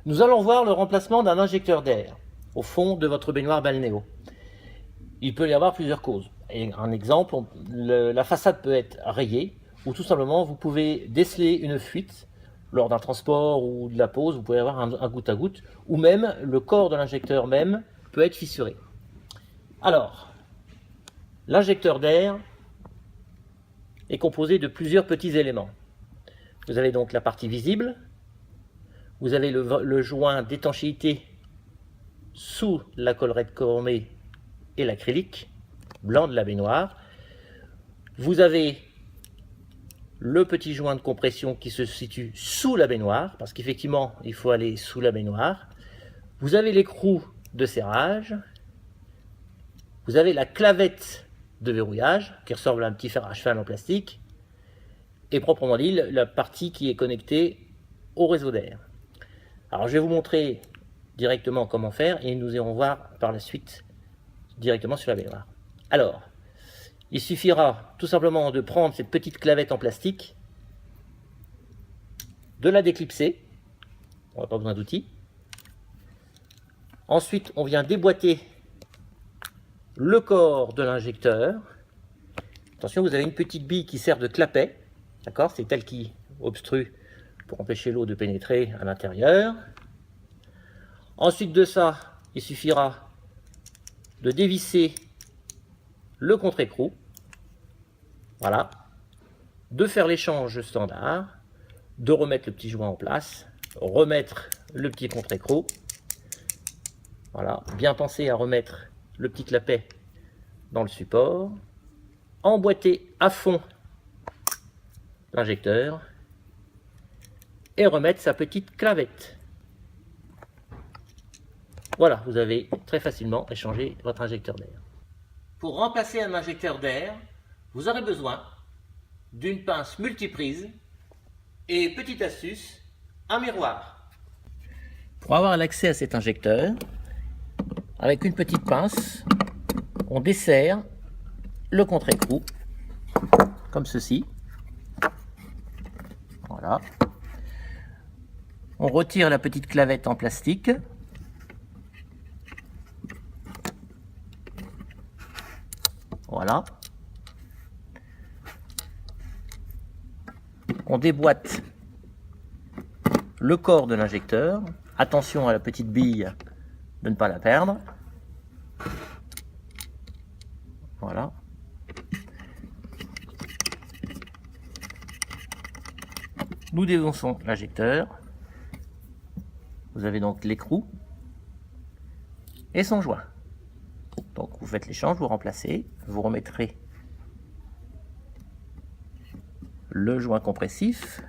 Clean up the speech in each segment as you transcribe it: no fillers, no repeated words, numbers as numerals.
Nous allons voir le remplacement d'un injecteur d'air au fond de votre baignoire balnéo. Il peut y avoir plusieurs causes. Et un exemple, la façade peut être rayée ou tout simplement vous pouvez déceler une fuite lors d'un transport ou de la pose, vous pouvez avoir un goutte à goutte, ou même le corps de l'injecteur même peut être fissuré. Alors, l'injecteur d'air est composé de plusieurs petits éléments. Vous avez donc la partie visible, vous avez le joint d'étanchéité sous la collerette chromée et l'acrylique blanc de la baignoire. Vous avez le petit joint de compression qui se situe sous la baignoire, parce qu'effectivement, il faut aller sous la baignoire. Vous avez l'écrou de serrage. Vous avez la clavette de verrouillage, qui ressemble à un petit fer à cheval en plastique. Et proprement dit, la partie qui est connectée au réseau d'air. Alors, je vais vous montrer directement comment faire, et nous irons voir par la suite directement sur la baignoire. Alors, il suffira tout simplement de prendre cette petite clavette en plastique, de la déclipser, on n'a pas besoin d'outils. Ensuite, on vient déboîter le corps de l'injecteur. Attention, vous avez une petite bille qui sert de clapet, d'accord? C'est elle qui obstrue pour empêcher l'eau de pénétrer à l'intérieur. Ensuite de ça, il suffira de dévisser le contre-écrou, voilà, de faire l'échange standard, de remettre le petit joint en place, remettre le petit contre-écrou, voilà, bien penser à remettre le petit clapet dans le support, emboîter à fond l'injecteur et remettre sa petite clavette. Voilà, vous avez très facilement échangé votre injecteur d'air. Pour remplacer un injecteur d'air, vous aurez besoin d'une pince multiprise et, petite astuce, un miroir. Pour avoir l'accès à cet injecteur, avec une petite pince, on desserre le contre-écrou, comme ceci. Voilà. On retire la petite clavette en plastique. Voilà. On déboîte le corps de l'injecteur. Attention à la petite bille de ne pas la perdre. Voilà. Nous défonçons l'injecteur. Vous avez donc l'écrou et son joint. Donc vous faites l'échange, vous remplacez, vous remettrez le joint compressif.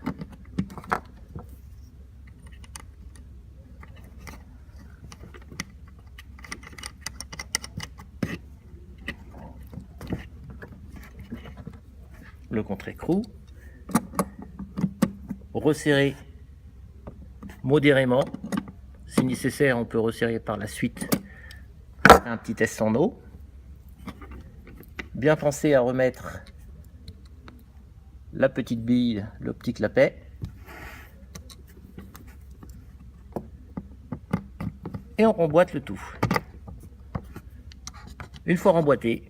Le contre-écrou. Resserrez modérément. Si nécessaire, on peut resserrer par la suite un petit test en eau. Bien penser à remettre la petite bille, le petit clapet. Et on remboîte le tout. Une fois remboîté,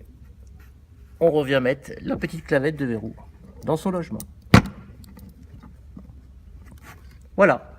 on revient mettre la petite clavette de verrou dans son logement. Voilà.